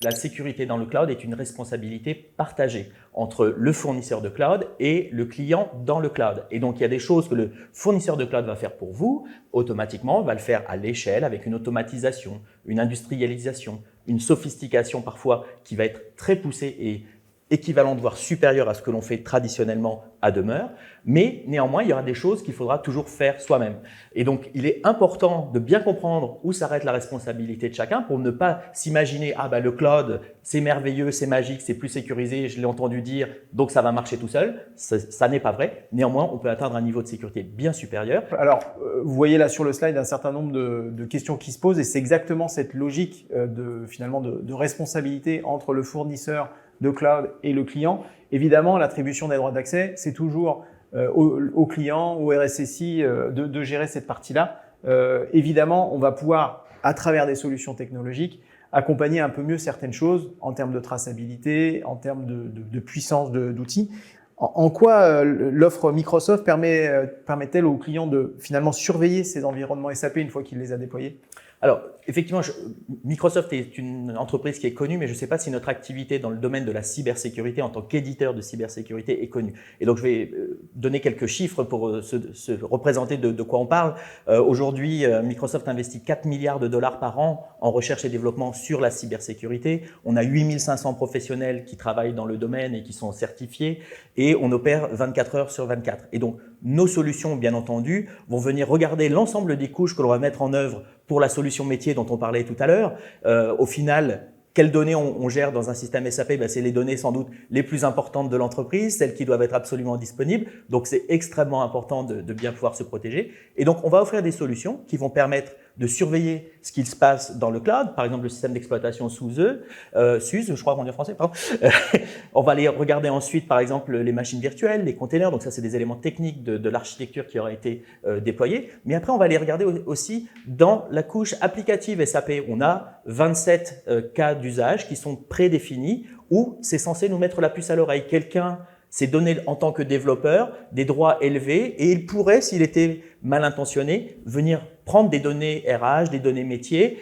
la sécurité dans le cloud est une responsabilité partagée entre le fournisseur de cloud et le client dans le cloud. Et donc, il y a des choses que le fournisseur de cloud va faire pour vous, automatiquement, va le faire à l'échelle avec une automatisation, une industrialisation, une sophistication parfois qui va être très poussée et équivalente, voire supérieure à ce que l'on fait traditionnellement à demeure, mais néanmoins, il y aura des choses qu'il faudra toujours faire soi-même. Et donc, il est important de bien comprendre où s'arrête la responsabilité de chacun pour ne pas s'imaginer « Ah ben le cloud, c'est merveilleux, c'est magique, c'est plus sécurisé, je l'ai entendu dire, donc ça va marcher tout seul ». Ça n'est pas vrai. Néanmoins, on peut atteindre un niveau de sécurité bien supérieur. Alors, vous voyez là sur le slide un certain nombre de questions qui se posent et c'est exactement cette logique finalement de responsabilité entre le fournisseur de cloud et le client. Évidemment, l'attribution des droits d'accès, c'est toujours au client, au RSSI de gérer cette partie-là. Évidemment, on va pouvoir, à travers des solutions technologiques, accompagner un peu mieux certaines choses en termes de traçabilité, en termes de puissance d'outils. En quoi l'offre Microsoft permet-elle aux clients de finalement surveiller ces environnements SAP une fois qu'il les a déployés? Alors, effectivement, Microsoft est une entreprise qui est connue, mais je ne sais pas si notre activité dans le domaine de la cybersécurité en tant qu'éditeur de cybersécurité est connue. Et donc, je vais donner quelques chiffres pour se représenter de quoi on parle. Aujourd'hui, Microsoft investit 4 milliards de dollars par an en recherche et développement sur la cybersécurité. On a 8500 professionnels qui travaillent dans le domaine et qui sont certifiés et on opère 24 heures sur 24. Et donc, nos solutions, bien entendu, vont venir regarder l'ensemble des couches que l'on va mettre en œuvre pour la solution métier dont on parlait tout à l'heure. Au final, quelles données on gère dans un système SAP? C'est les données sans doute les plus importantes de l'entreprise, celles qui doivent être absolument disponibles. Donc, c'est extrêmement important de bien pouvoir se protéger. Et donc, on va offrir des solutions qui vont permettre de surveiller ce qu'il se passe dans le cloud, par exemple le système d'exploitation SUSE, je crois qu'on dit en français, pardon. On va aller regarder ensuite, par exemple, les machines virtuelles, les containers, donc ça c'est des éléments techniques de l'architecture qui aura été déployée. Mais après, on va aller regarder aussi dans la couche applicative SAP. On a 27 cas d'usage qui sont prédéfinis où c'est censé nous mettre la puce à l'oreille. Quelqu'un s'est donné en tant que développeur des droits élevés et il pourrait, s'il était mal intentionné, venir prendre des données RH, des données métiers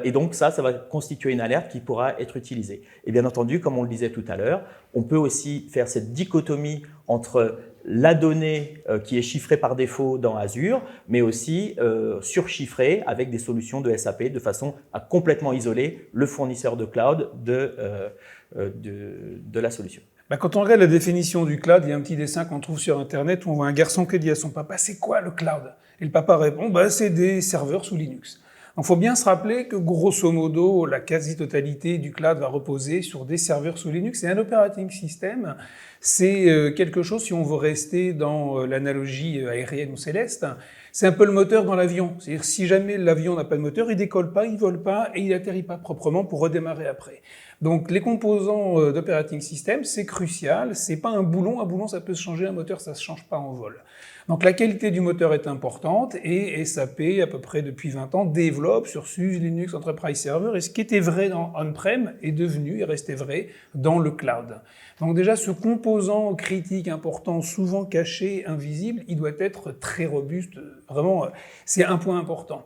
et donc ça va constituer une alerte qui pourra être utilisée. Et bien entendu, comme on le disait tout à l'heure, on peut aussi faire cette dichotomie entre la donnée qui est chiffrée par défaut dans Azure, mais aussi surchiffrée avec des solutions de SAP de façon à complètement isoler le fournisseur de cloud de la solution. Quand on regarde la définition du cloud, il y a un petit dessin qu'on trouve sur Internet où on voit un garçon qui dit à son papa « C'est quoi le cloud ?» Et le papa répond « C'est des serveurs sous Linux ». Donc, il faut bien se rappeler que, grosso modo, la quasi-totalité du cloud va reposer sur des serveurs sous Linux. Et un operating system, c'est quelque chose, si on veut rester dans l'analogie aérienne ou céleste, c'est un peu le moteur dans l'avion. C'est-à-dire, si jamais l'avion n'a pas de moteur, il décolle pas, il vole pas et il atterrit pas proprement pour redémarrer après. Donc, les composants d'operating system, c'est crucial. C'est pas un boulon, ça peut se changer, un moteur, ça se change pas en vol. Donc, la qualité du moteur est importante et SAP, à peu près depuis 20 ans, développe sur SUSE, Linux, Enterprise Server et ce qui était vrai dans on-prem est devenu et resté vrai dans le cloud. Donc, déjà, ce composant critique important, souvent caché, invisible, il doit être très robuste. Vraiment, c'est un point important.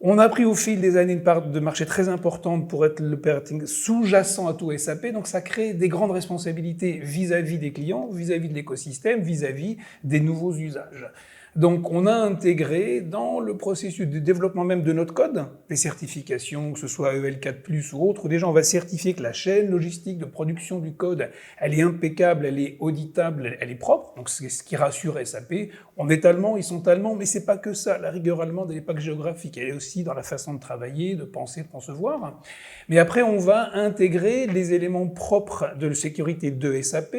On a pris au fil des années une part de marché très importante pour être l'operating sous-jacent à tout SAP, donc ça crée des grandes responsabilités vis-à-vis des clients, vis-à-vis de l'écosystème, vis-à-vis des nouveaux usages. Donc on a intégré dans le processus de développement même de notre code, des certifications, que ce soit EL4+, ou autre, où déjà on va certifier que la chaîne logistique de production du code, elle est impeccable, elle est auditable, elle est propre, donc c'est ce qui rassure SAP. On est allemand, ils sont allemands, mais c'est pas que ça. La rigueur allemande, elle n'est pas que géographique, elle est aussi dans la façon de travailler, de penser, de concevoir. Mais après, on va intégrer les éléments propres de sécurité de SAP,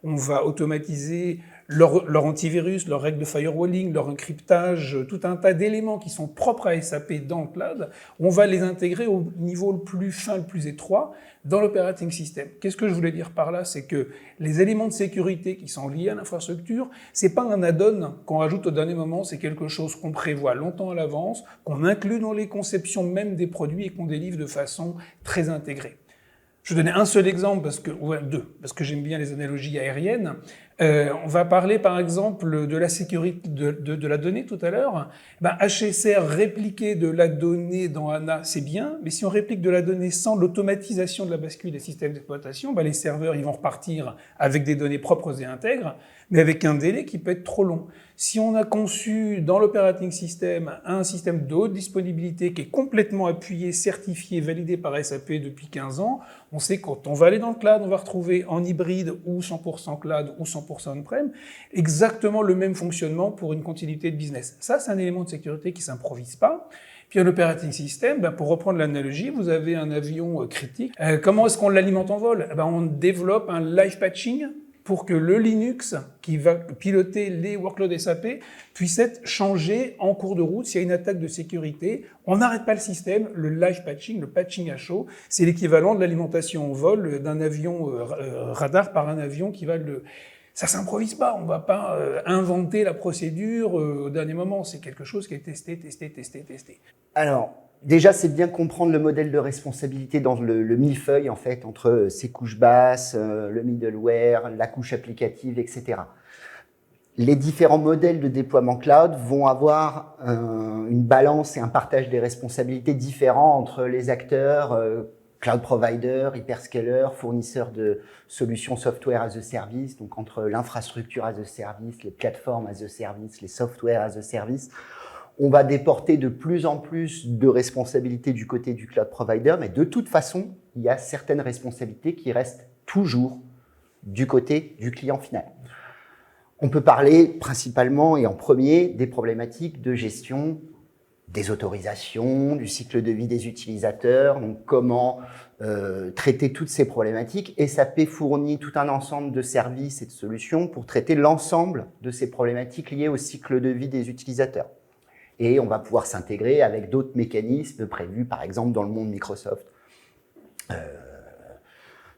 on va automatiser leur antivirus, leurs règles de firewalling, leur encryptage, tout un tas d'éléments qui sont propres à SAP dans le cloud, on va les intégrer au niveau le plus fin, le plus étroit, dans l'operating system. Qu'est-ce que je voulais dire par là? C'est que les éléments de sécurité qui sont liés à l'infrastructure, c'est pas un add-on qu'on rajoute au dernier moment, c'est quelque chose qu'on prévoit longtemps à l'avance, qu'on inclut dans les conceptions même des produits et qu'on délivre de façon très intégrée. Je vais donner un seul exemple, deux, parce que j'aime bien les analogies aériennes. On va parler par exemple de la sécurité de la donnée tout à l'heure. HSR, répliquer de la donnée dans ANA, c'est bien, mais si on réplique de la donnée sans l'automatisation de la bascule des systèmes d'exploitation, les serveurs ils vont repartir avec des données propres et intègres, mais avec un délai qui peut être trop long. Si on a conçu dans l'operating system un système de haute disponibilité qui est complètement appuyé, certifié, validé par SAP depuis 15 ans, on sait que quand on va aller dans le cloud, on va retrouver en hybride ou 100% cloud ou 100% on-prem exactement le même fonctionnement pour une continuité de business. Ça, c'est un élément de sécurité qui s'improvise pas. Puis un operating system, pour reprendre l'analogie, vous avez un avion critique. Comment est-ce qu'on l'alimente en vol? On développe un live patching pour que le Linux qui va piloter les workloads SAP puisse être changé en cours de route s'il y a une attaque de sécurité. On n'arrête pas le système, le live patching, le patching à chaud, c'est l'équivalent de l'alimentation au vol d'un avion radar par un avion qui va le... Ça s'improvise pas, on va pas inventer la procédure au dernier moment, c'est quelque chose qui est testé. Alors, déjà, c'est bien comprendre le modèle de responsabilité dans le millefeuille, en fait, entre ces couches basses, le middleware, la couche applicative, etc. Les différents modèles de déploiement cloud vont avoir une balance et un partage des responsabilités différents entre les acteurs, cloud provider, hyperscaler, fournisseurs de solutions software as a service, donc entre l'infrastructure as a service, les plateformes as a service, les software as a service. On va déporter de plus en plus de responsabilités du côté du cloud provider, mais de toute façon, il y a certaines responsabilités qui restent toujours du côté du client final. On peut parler principalement et en premier des problématiques de gestion des autorisations, du cycle de vie des utilisateurs, donc comment traiter toutes ces problématiques. SAP fournit tout un ensemble de services et de solutions pour traiter l'ensemble de ces problématiques liées au cycle de vie des utilisateurs. Et on va pouvoir s'intégrer avec d'autres mécanismes prévus, par exemple, dans le monde Microsoft.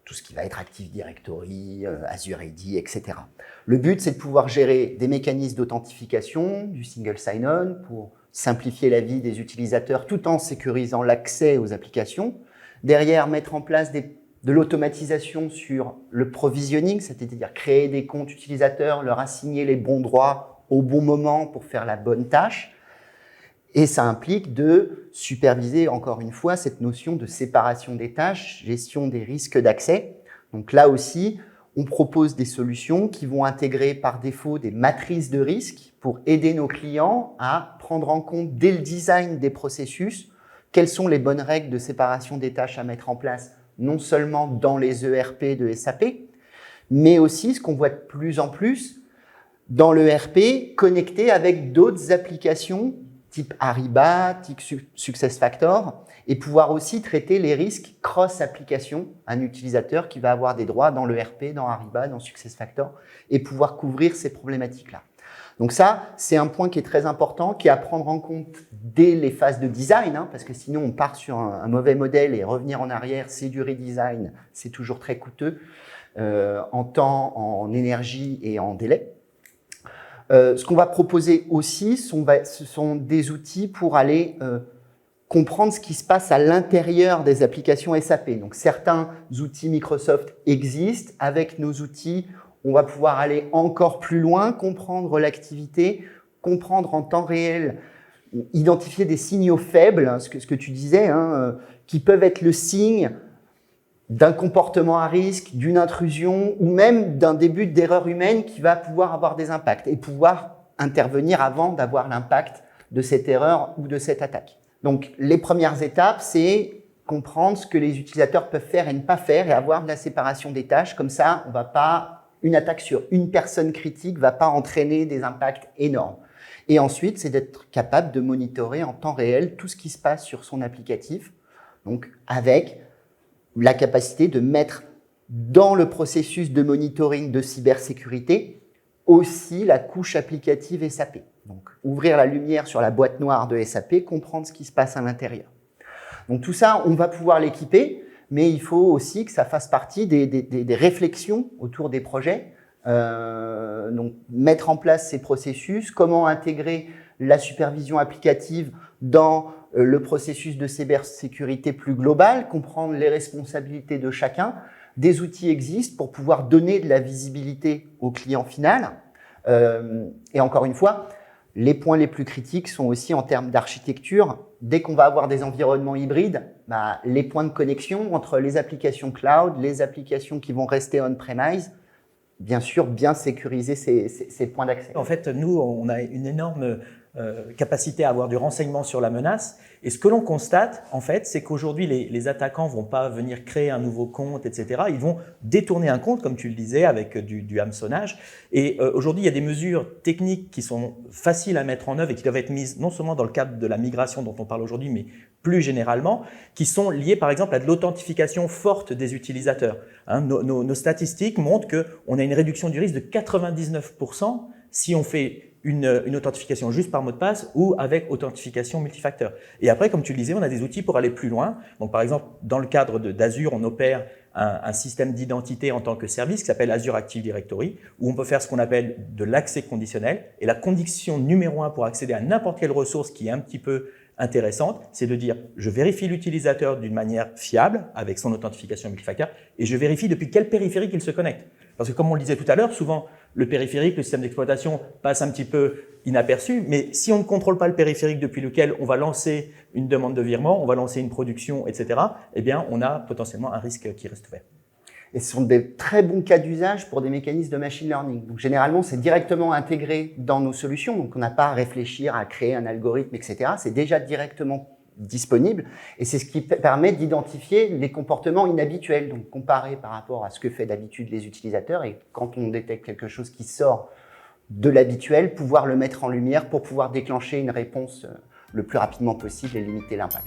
Tout ce qui va être Active Directory, Azure AD, etc. Le but, c'est de pouvoir gérer des mécanismes d'authentification, du single sign-on, pour simplifier la vie des utilisateurs tout en sécurisant l'accès aux applications. Derrière, mettre en place de l'automatisation sur le provisioning, c'est-à-dire créer des comptes utilisateurs, leur assigner les bons droits au bon moment pour faire la bonne tâche. Et ça implique de superviser, encore une fois, cette notion de séparation des tâches, gestion des risques d'accès. Donc là aussi, on propose des solutions qui vont intégrer par défaut des matrices de risques pour aider nos clients à prendre en compte dès le design des processus quelles sont les bonnes règles de séparation des tâches à mettre en place, non seulement dans les ERP de SAP, mais aussi, ce qu'on voit de plus en plus, dans l'ERP connecté avec d'autres applications type Ariba, type SuccessFactors, et pouvoir aussi traiter les risques cross-application, un utilisateur qui va avoir des droits dans l'ERP, dans Ariba, dans SuccessFactors, et pouvoir couvrir ces problématiques-là. Donc ça, c'est un point qui est très important, qui est à prendre en compte dès les phases de design, parce que sinon on part sur un mauvais modèle et revenir en arrière, c'est du redesign, c'est toujours très coûteux en temps, en énergie et en délai. Ce qu'on va proposer aussi, ce sont des outils pour aller comprendre ce qui se passe à l'intérieur des applications SAP. Donc certains outils Microsoft existent. Avec nos outils, on va pouvoir aller encore plus loin, comprendre l'activité, comprendre en temps réel, identifier des signaux faibles, ce que tu disais, qui peuvent être le signe d'un comportement à risque, d'une intrusion ou même d'un début d'erreur humaine qui va pouvoir avoir des impacts et pouvoir intervenir avant d'avoir l'impact de cette erreur ou de cette attaque. Donc, les premières étapes, c'est comprendre ce que les utilisateurs peuvent faire et ne pas faire et avoir de la séparation des tâches. Comme ça, une attaque sur une personne critique va pas entraîner des impacts énormes. Et ensuite, c'est d'être capable de monitorer en temps réel tout ce qui se passe sur son applicatif, donc avec la capacité de mettre dans le processus de monitoring de cybersécurité aussi la couche applicative SAP. Donc, ouvrir la lumière sur la boîte noire de SAP, comprendre ce qui se passe à l'intérieur. Donc, tout ça, on va pouvoir l'équiper, mais il faut aussi que ça fasse partie des réflexions autour des projets. Donc, mettre en place ces processus, comment intégrer la supervision applicative dans le processus de cybersécurité plus global, comprendre les responsabilités de chacun, des outils existent pour pouvoir donner de la visibilité au client final. Et encore une fois, les points les plus critiques sont aussi en termes d'architecture. Dès qu'on va avoir des environnements hybrides, les points de connexion entre les applications cloud, les applications qui vont rester on-premise, bien sûr, bien sécuriser ces points d'accès. En fait, nous, on a une énorme capacité à avoir du renseignement sur la menace. Et ce que l'on constate, en fait, c'est qu'aujourd'hui, les attaquants vont pas venir créer un nouveau compte, etc. Ils vont détourner un compte, comme tu le disais, avec du hameçonnage. Et aujourd'hui, il y a des mesures techniques qui sont faciles à mettre en œuvre et qui doivent être mises non seulement dans le cadre de la migration dont on parle aujourd'hui, mais plus généralement, qui sont liées, par exemple, à de l'authentification forte des utilisateurs. Nos statistiques montrent qu'on a une réduction du risque de 99% si on fait une authentification juste par mot de passe ou avec authentification multifacteur. Et après, comme tu le disais, on a des outils pour aller plus loin. Donc, par exemple, dans le cadre d'Azure, on opère un système d'identité en tant que service qui s'appelle Azure Active Directory, où on peut faire ce qu'on appelle de l'accès conditionnel. Et la condition numéro 1 pour accéder à n'importe quelle ressource qui est un petit peu intéressante, c'est de dire je vérifie l'utilisateur d'une manière fiable avec son authentification multifacteur et je vérifie depuis quel périphérique il se connecte. Parce que comme on le disait tout à l'heure, souvent le périphérique, le système d'exploitation passe un petit peu inaperçu, mais si on ne contrôle pas le périphérique depuis lequel on va lancer une demande de virement, on va lancer une production, etc., eh bien on a potentiellement un risque qui reste ouvert. Et ce sont des très bons cas d'usage pour des mécanismes de machine learning. Donc, généralement, c'est directement intégré dans nos solutions. Donc, on n'a pas à réfléchir à créer un algorithme, etc. C'est déjà directement disponible. Et c'est ce qui permet d'identifier les comportements inhabituels. Donc, comparer par rapport à ce que fait d'habitude les utilisateurs. Et quand on détecte quelque chose qui sort de l'habituel, pouvoir le mettre en lumière pour pouvoir déclencher une réponse le plus rapidement possible et limiter l'impact.